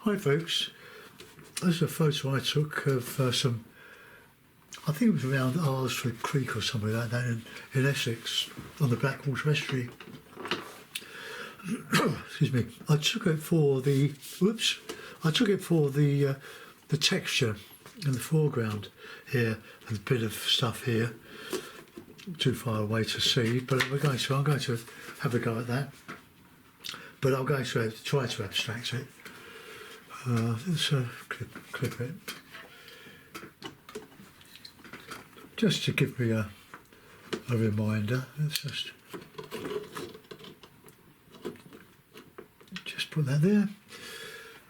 Hi folks, this is a photo I took of some, I think it was around Arsford Creek or something like that in Essex on the Blackwater Estuary. Excuse me. I took it for the texture in the foreground here, and a bit of stuff here, too far away to see, but I'm going to have a go at that. But I'm going to try to abstract it. Let's clip it. Just to give me a reminder. Let's just put that there.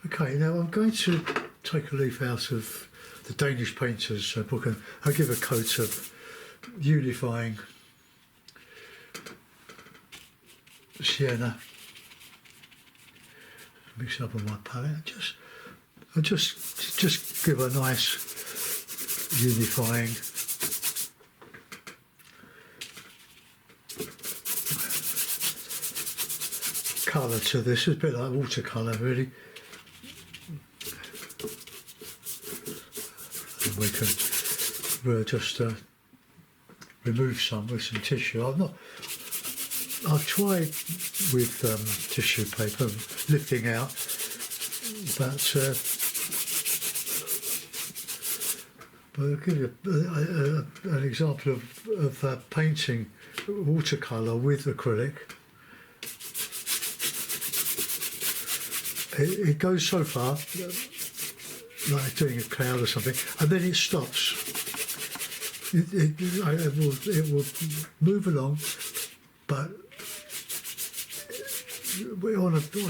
Okay, now I'm going to take a leaf out of the Danish painter's book, and I'll give a coat of unifying sienna. Mix it up on my palette. I just give a nice unifying colour to this. It's a bit like watercolour, really. And we can just remove some with some tissue. I've tried with tissue paper lifting out, but I'll give you an example of painting watercolour with acrylic. It goes so far, like doing a cloud or something, and then it stops. It will move along, but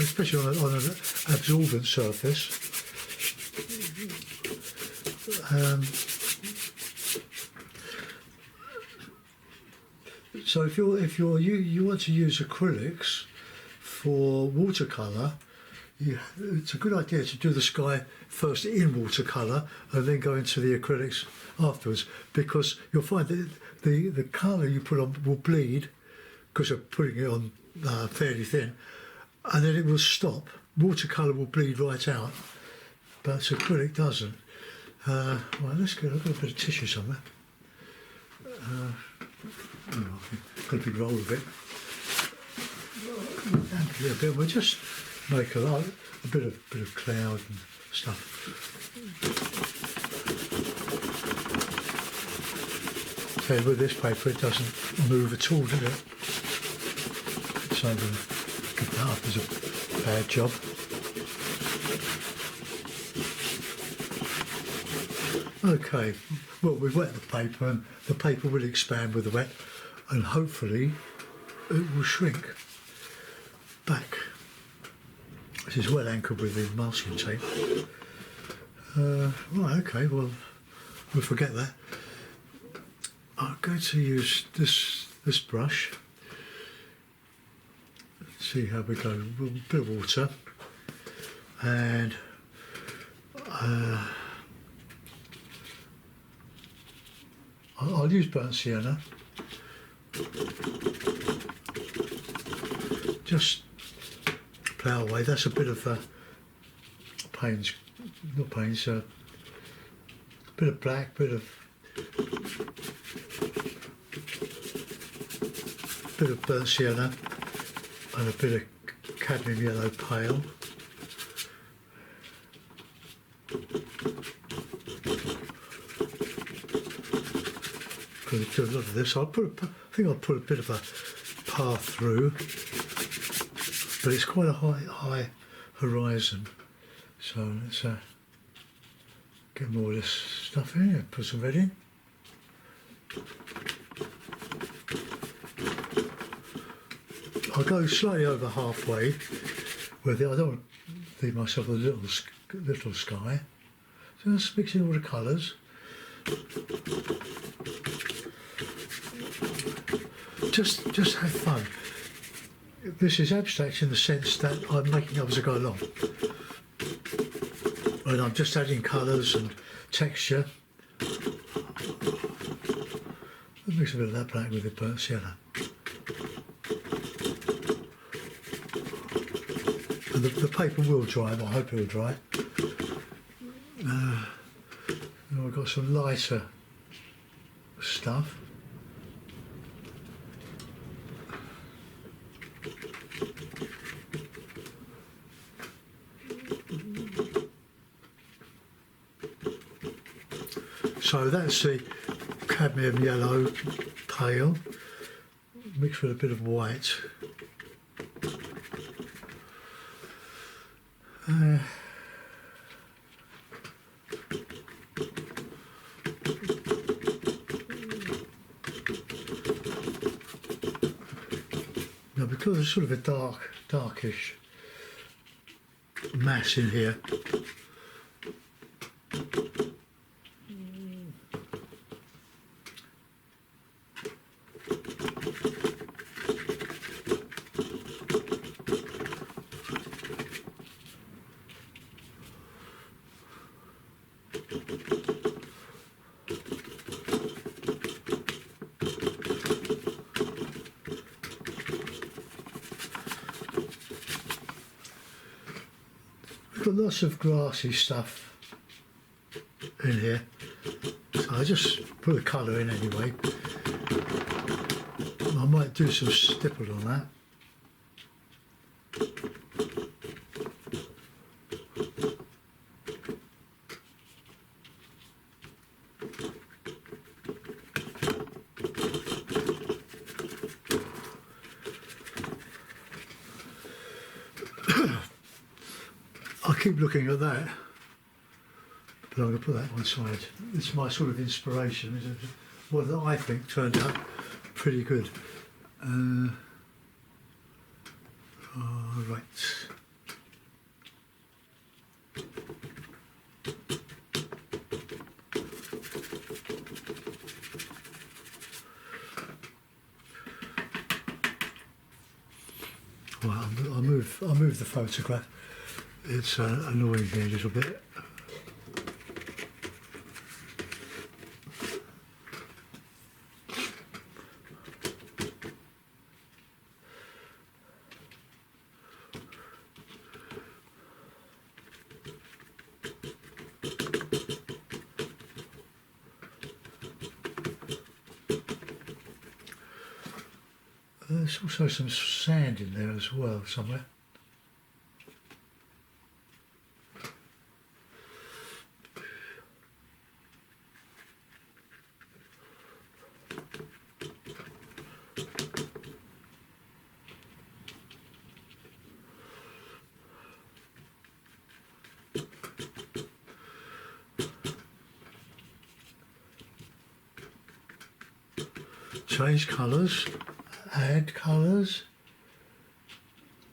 especially on an absorbent surface. So if you want to use acrylics for watercolour, it's a good idea to do the sky first in watercolour and then go into the acrylics afterwards, because you'll find that the colour you put on will bleed because you're putting it on fairly thin, and then it will stop. Watercolour will bleed right out, but acrylic doesn't. Right, let's go. I've got a bit of tissue somewhere. Got a big roll of it. A little bit. We'll just make a bit of cloud and stuff. So with this paper, it doesn't move at all, does it? So I'm going to give that up as a bad job. Okay, well, we've wet the paper, and the paper will expand with the wet, and hopefully it will shrink back. This is well anchored with the masking tape. Right, okay, well, we'll forget that. I'm going to use this brush. Let's see how we go. A bit of water, and I'll use burnt sienna. Just plough away. That's a bit of pains, not pains, a bit of black, bit of burnt sienna, and a bit of cadmium yellow pale. Going to do a lot of this. I think I'll put a bit of a path through, but it's quite a high horizon. So let's get more of this stuff in here. Put some red in. I'll go slightly over halfway with it. I don't want to leave myself a little sky. So let's mix in all the colours. Just have fun. This is abstract in the sense that I'm making up as I go along, and I'm just adding colours and texture. I'll mix a bit of that black with the burnt sienna. the paper will dry, but I hope it will dry. Now I've got some lighter stuff. So that's the cadmium yellow pale mixed with a bit of white. Now because there's sort of a darkish mass in here, we've got lots of grassy stuff in here, so I just put a colour in anyway. I might do some stippled on that. I keep looking at that, but I'm going to put that one side. It's my sort of inspiration. It's what I think turned out pretty good. All right. Well, I'll move the photograph. It's annoying me a little bit. There's also some sand in there as well somewhere. Change colours, add colours,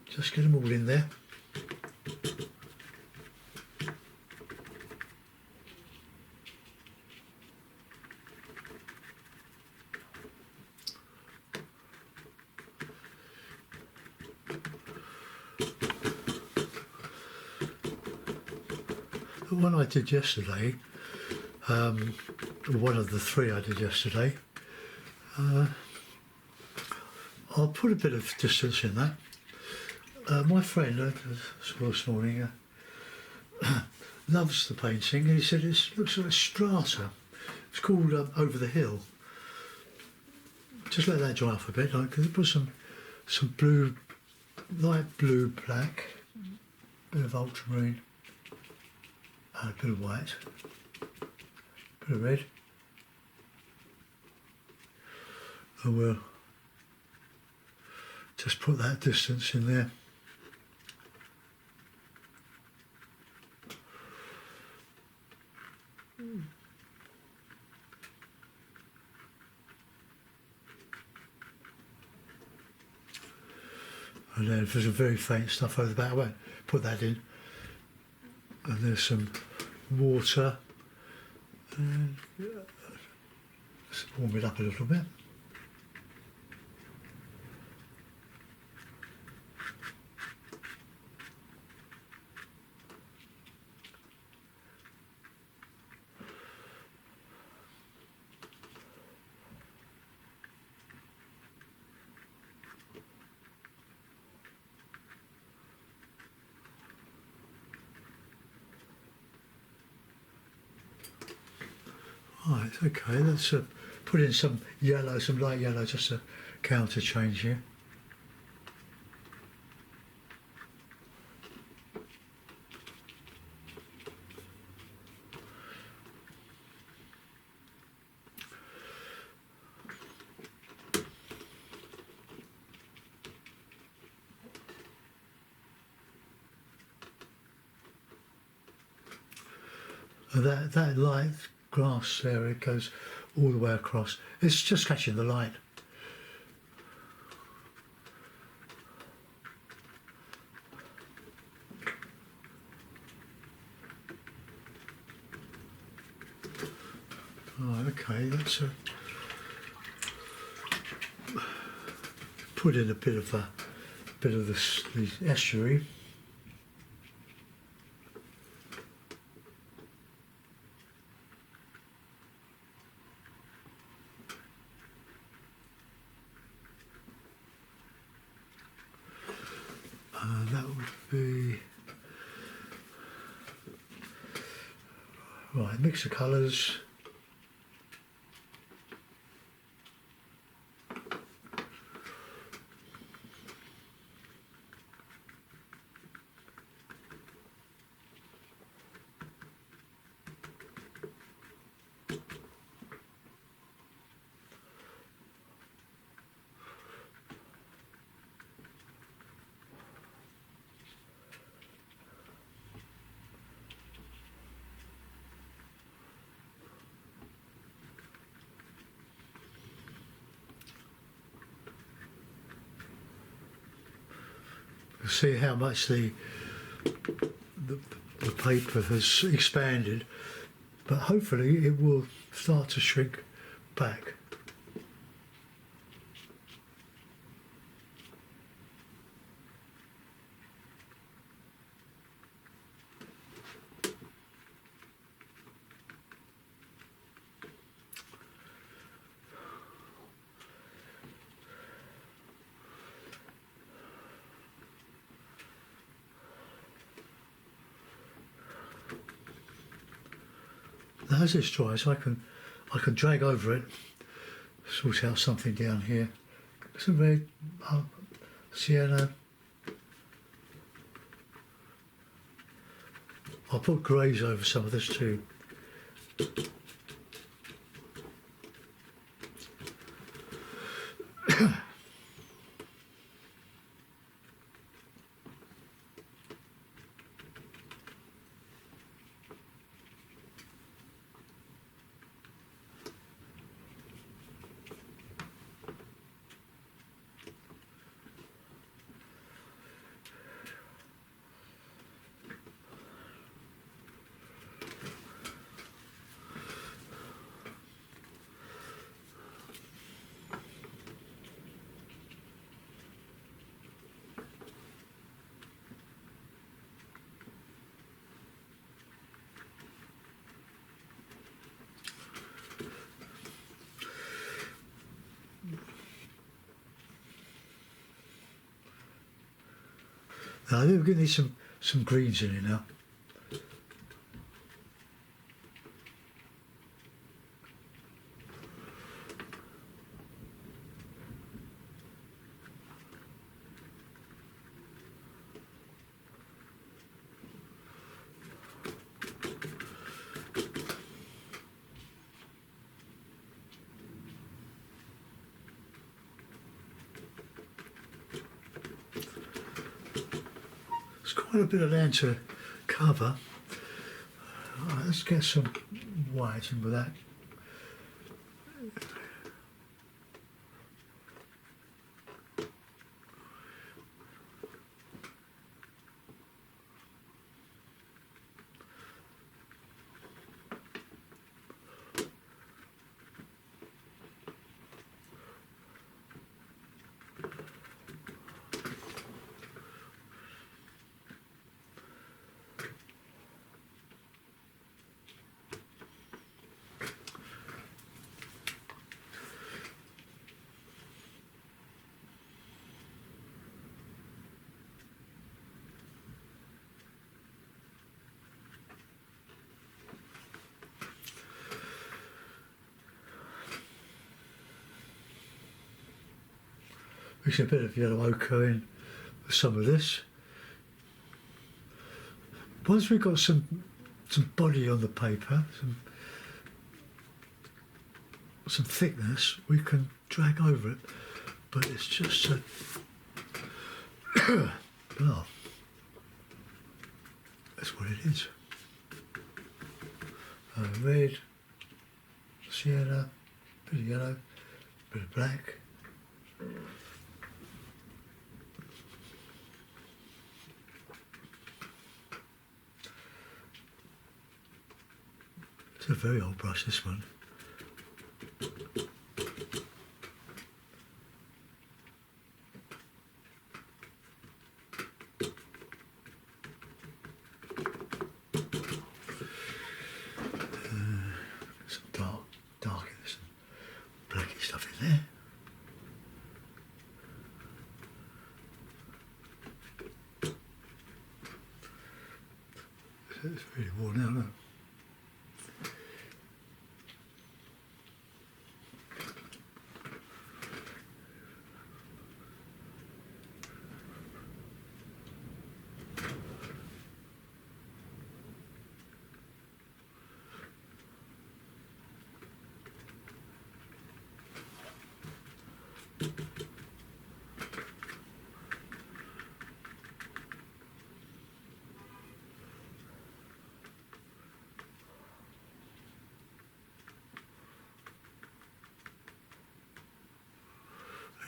just get them all in there. The one I did yesterday, one of the three I did yesterday, I'll put a bit of distance in that. My friend, this morning, loves the painting, and he said it looks like a strata. It's called Over the Hill. Just let that dry off a bit, because it put some blue, light blue, black, bit of ultramarine, and a bit of white, bit of red. And we'll just put that distance in there. And then if there's a very faint stuff over the back, I won't put that in. And there's some water. And let's warm it up a little bit. Right, okay, let's put in some yellow, some light yellow, just a counter change here. That light grass area goes all the way across. It's just catching the light. Right, okay, let's put in a bit of the estuary. That would be right. Mix of colours. See how much the paper has expanded, but hopefully it will start to shrink back. Now as this dries, I can drag over it, sort out something down here. Some red, sienna. I'll put greys over some of this too. Now I think we're going to need some greens in here now. Quite a bit of land to cover. Right, let's get some white in with that. mix a bit of yellow ochre in with some of this. Once we've got some body on the paper, some thickness, we can drag over it, but it's just well, that's what it is. Red, sienna, bit of yellow, bit of black. It's a very old brush, this one. Some dark, some blacky stuff in there. It's really worn out, look.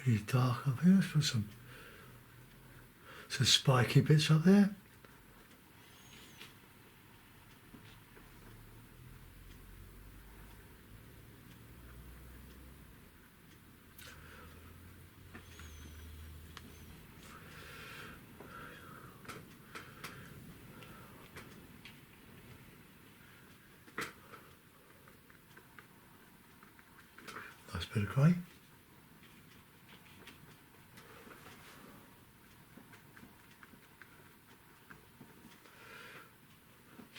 Really dark up here. Let's put some spiky bits up there. Nice bit of grey.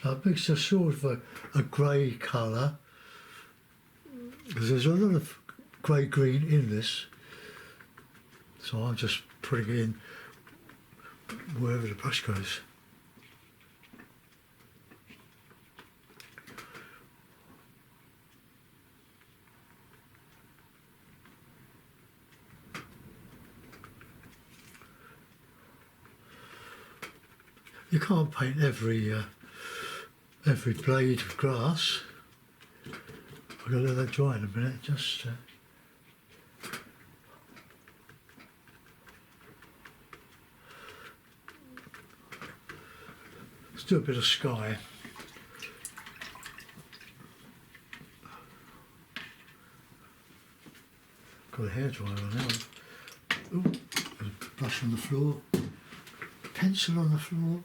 So I've mixed a sort of a grey colour, because there's a lot of grey-green in this, so I'm just putting it in wherever the brush goes. You can't paint every blade of grass. I've got to let that dry in a minute, just let's do a bit of sky. Got a hairdryer on now. Ooh, a brush on the floor, pencil on the floor.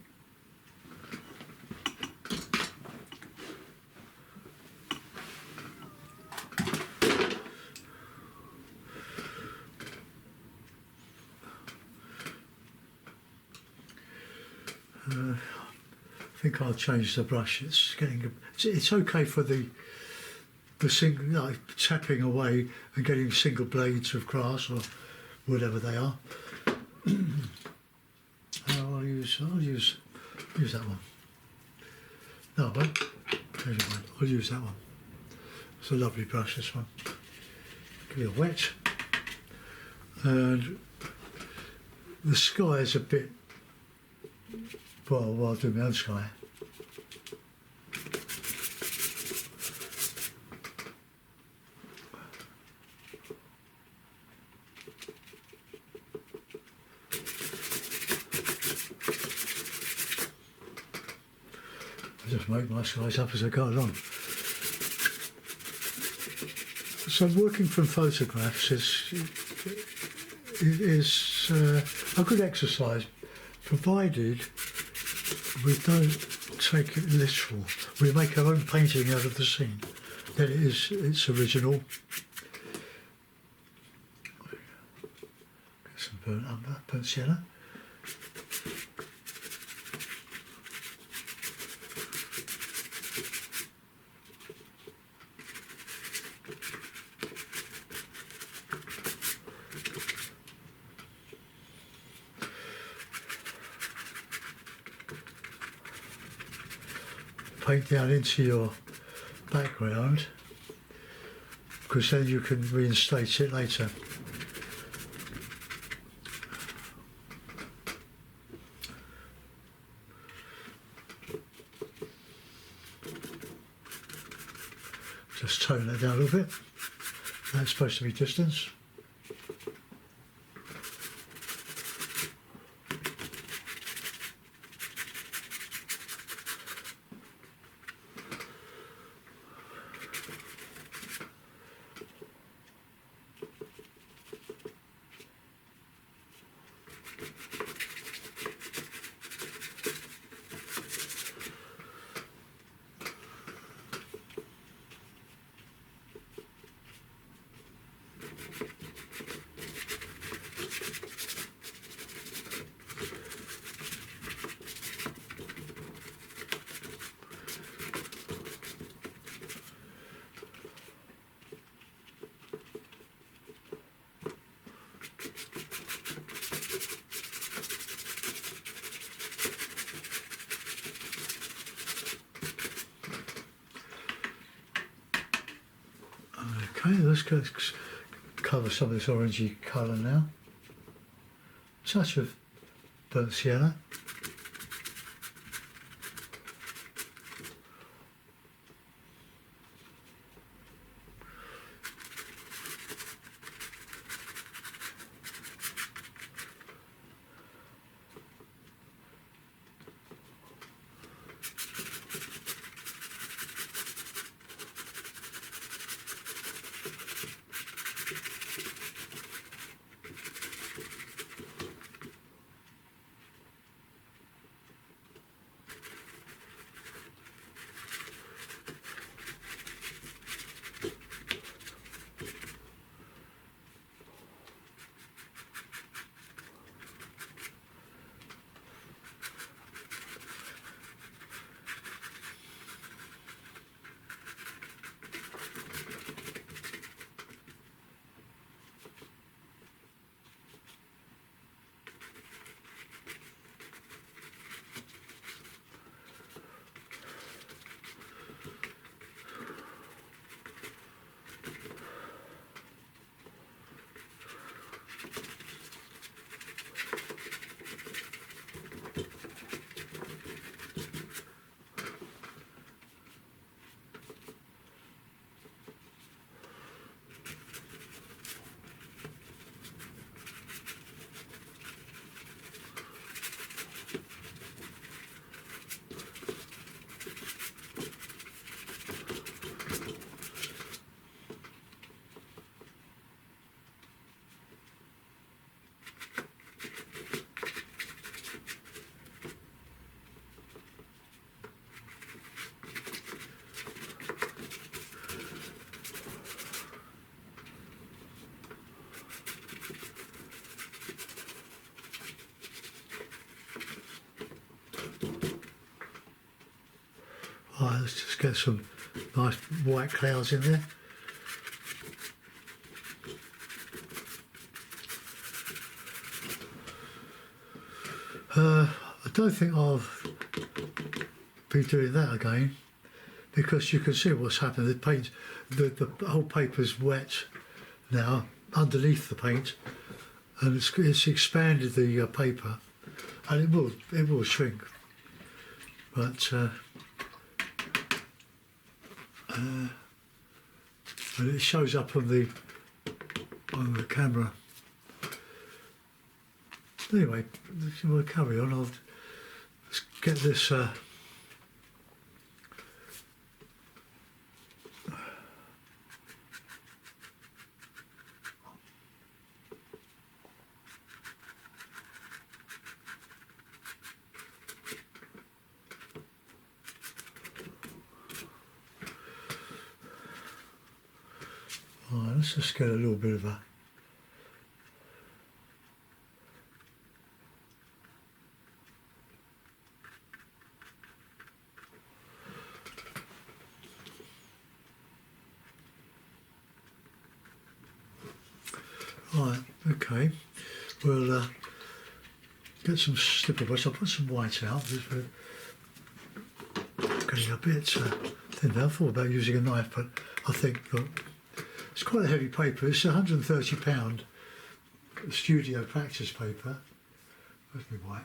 I think I'll change the brush. It's okay for the single, like, tapping away and getting single blades of grass or whatever they are. I'll use that one. No, I won't. Change it. I'll use that one. It's a lovely brush, this one. Give it a wet, and the sky is a bit. Well, I'll do my own sky. I just make my skies up as I go along. So working from photographs is a good exercise, provided we don't take it literal. We make our own painting out of the scene. Then it's original. Get some burnt umber, burnt sienna. paint down into your background, because then you can reinstate it later. Just tone that down a little bit. That's supposed to be distance. Okay, let's go cover some of this orangey colour now. Touch of burnt sienna. Alright, let's just get some nice white clouds in there. I don't think I'll be doing that again, because you can see what's happened. The paint, the whole paper's wet now underneath the paint, and it's expanded the paper, and it will shrink, but and it shows up on the camera. Anyway, we'll carry on. Let's get this. Let's just get a little bit of a. Right, okay. We'll get some slipper brush. I'll put some white out. Get getting a bit thin. I thought about using a knife, but I think, look, it's quite a heavy paper. It's £130 studio practice paper. Where's my white?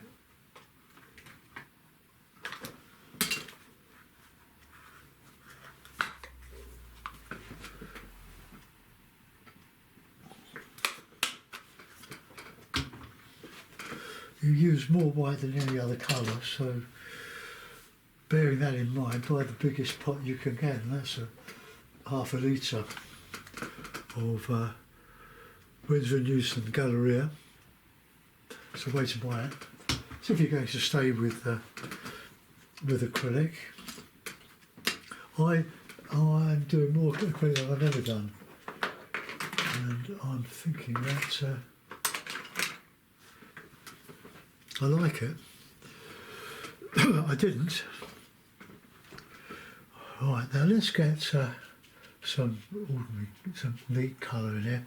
You use more white than any other colour, so bearing that in mind, buy the biggest pot you can get, and that's half a litre of Winsor & Newton Galleria. It's a way to buy it. So if you're going to stay with acrylic, I'm doing more acrylic than I've ever done, and I'm thinking that I like it. I didn't. Right, now let's get some neat colour in here.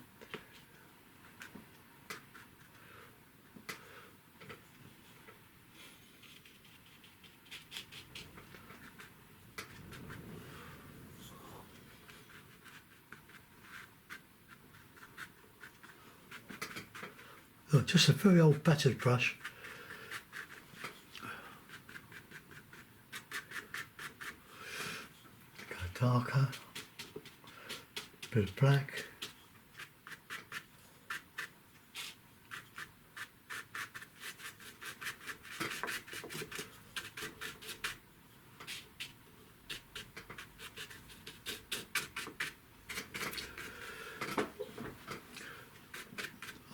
Look, just a very old battered brush. Darker, bit of black.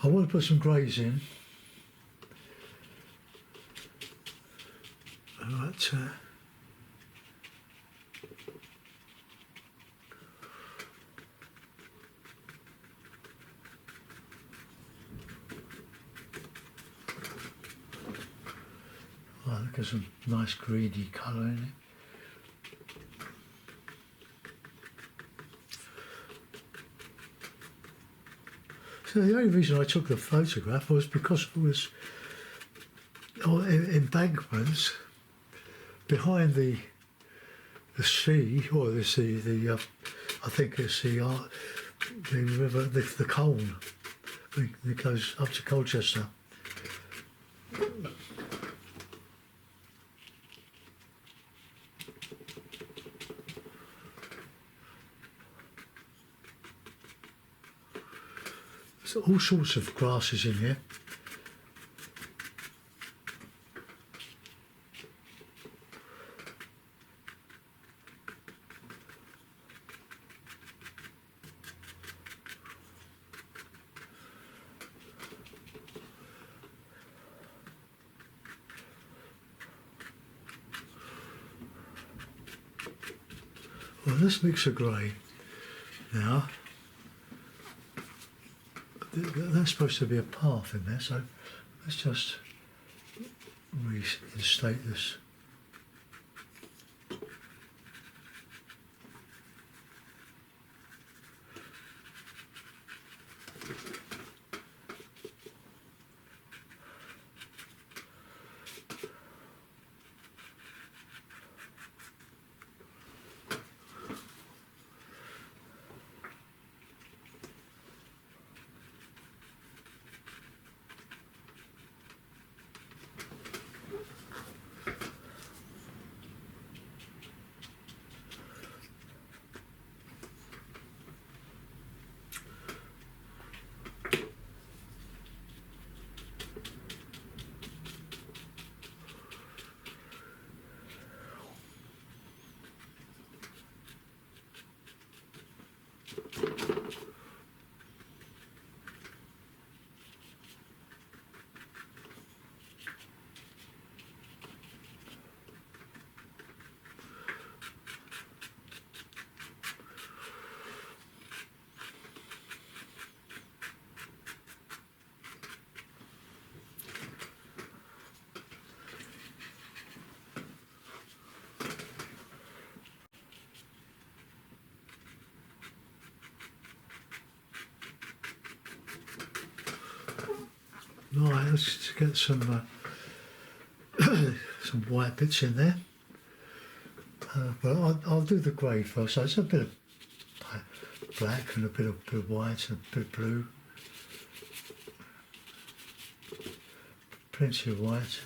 I want to put some greys in. Right. Look at some nice greeny colour in it. So the only reason I took the photograph was because it was embankments behind the sea, or the sea, I think it's the river, the Colne. It goes up to Colchester. There's all sorts of grasses in here. Well, let's mix a grey now. That's supposed to be a path in there, so let's just reinstate this. Right, let's get some some white bits in there. But I'll do the grey first. So it's a bit of black and a bit of white and a bit of blue. Plenty of white.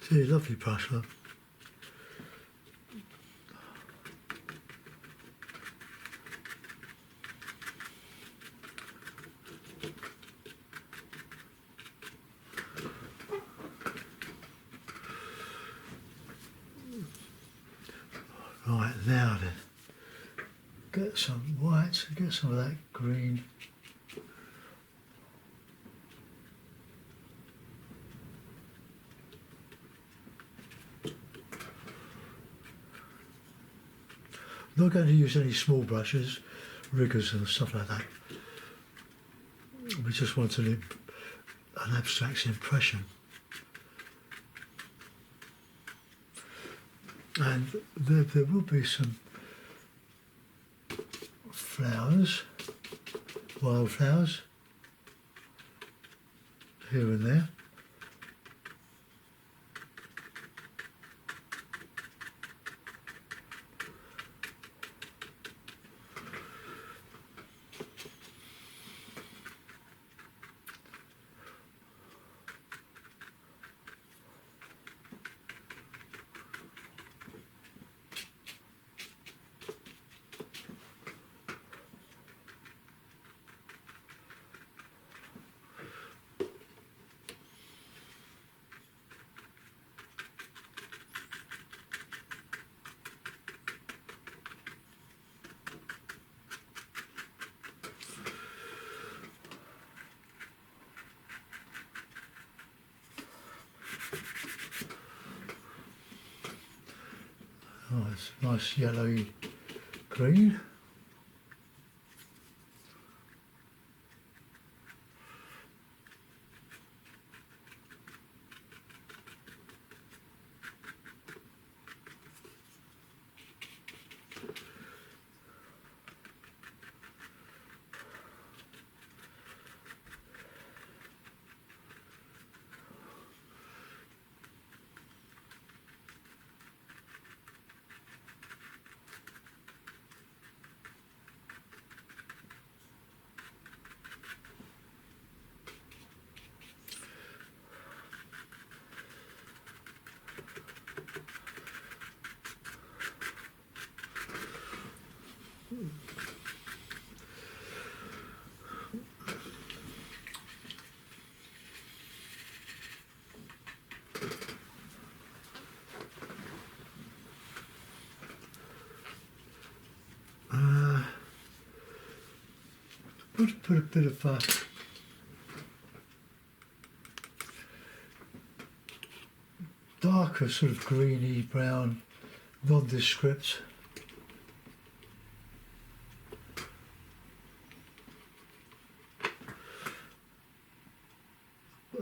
See, lovely brush up. Right, now then, get some white, get some of that green. I'm not going to use any small brushes, riggers and stuff like that. We just want an abstract impression. And there will be some flowers, wildflowers, here and there. Oh, it's nice yellowy green. Put a bit of darker sort of greeny brown, nondescript.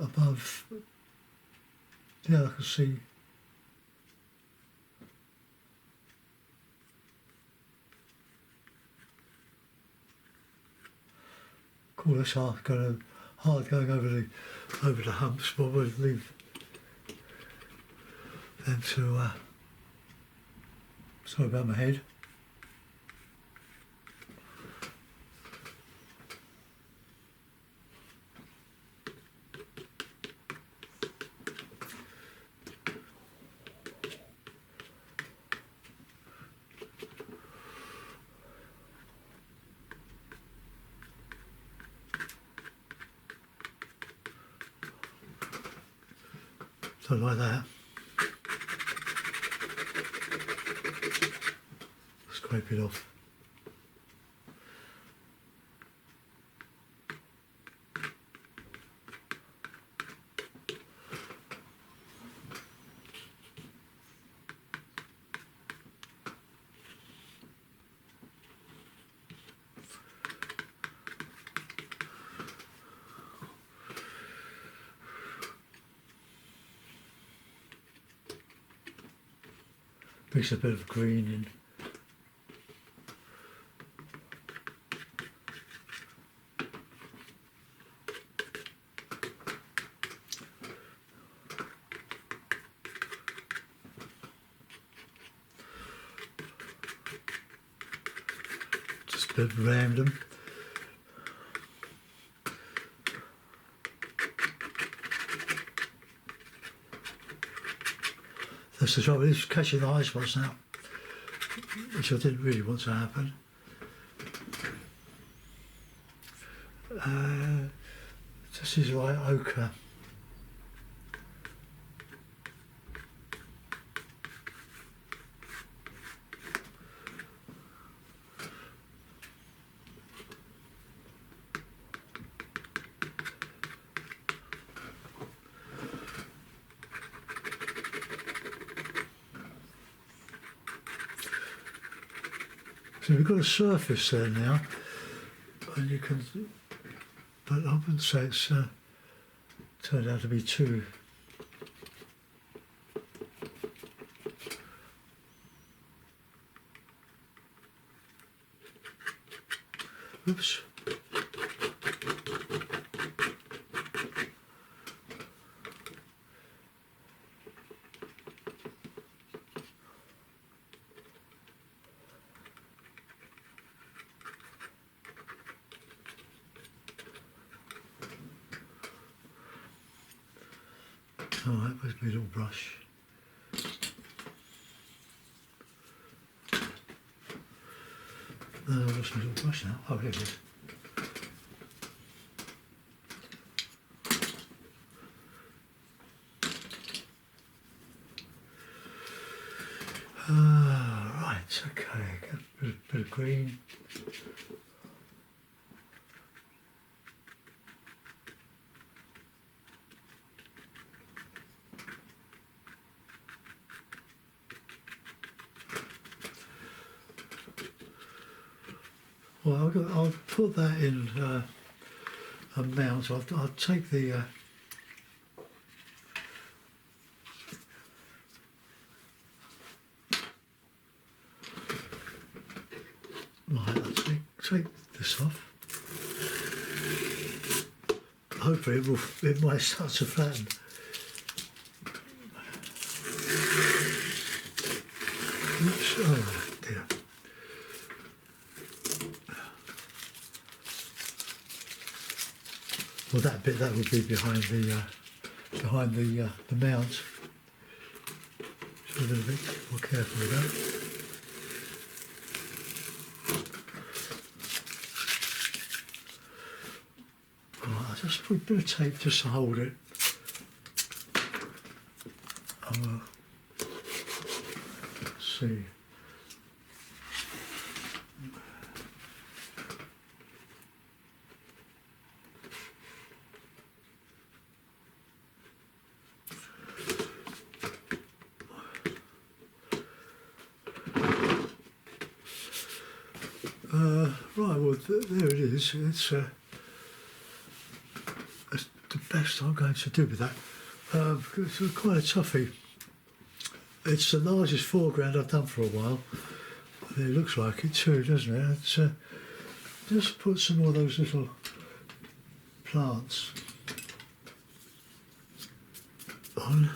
Above, yeah, I can see. Cool, that's hard going over the humps, but we'll leave them to. Sorry about my head. Something like that. Scrape it off. mix a bit of green in. Just a bit random. That's the trouble, it's catching the high spots now, which I didn't really want to happen. This is like ochre. So we've got a surface there now, and you can, but I wouldn't say it's turned out to be too. Oops. Alright, where's my little brush? No, where's my little brush now? Oh, here it is. Right, okay, get a bit of green. Well, I'll put that in a mount. I'll take the right. I'll take this off. Hopefully, it might start to flatten. Oops! Oh dear. Well, that bit that would be behind the mount. So a little bit more careful with that. Right, I'll just put a bit of tape just to hold it. Let's see. Right, well, there it is. It's the best I'm going to do with that. It's quite a toughie. It's the largest foreground I've done for a while. It looks like it too, doesn't it? It's, just put some more of those little plants on.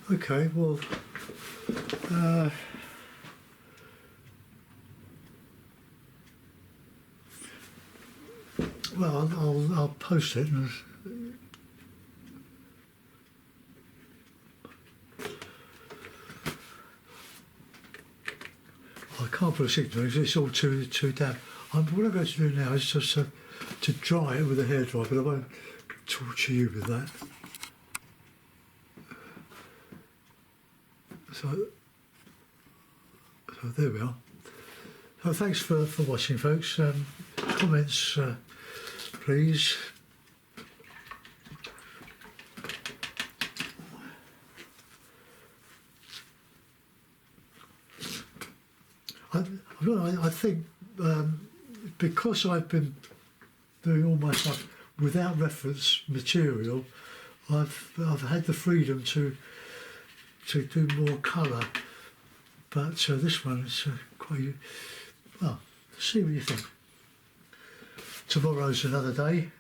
Okay, well, uh, I'll post it. I can't put a signature because it's all too damp. What I'm going to do now is just to dry it with a hairdryer, but I won't torture you with that. So there we are. So thanks for watching, folks. Comments, please. I think because I've been doing all my stuff without reference material, I've had the freedom to do more colour. But this one is quite. Well, see what you think. Tomorrow's another day.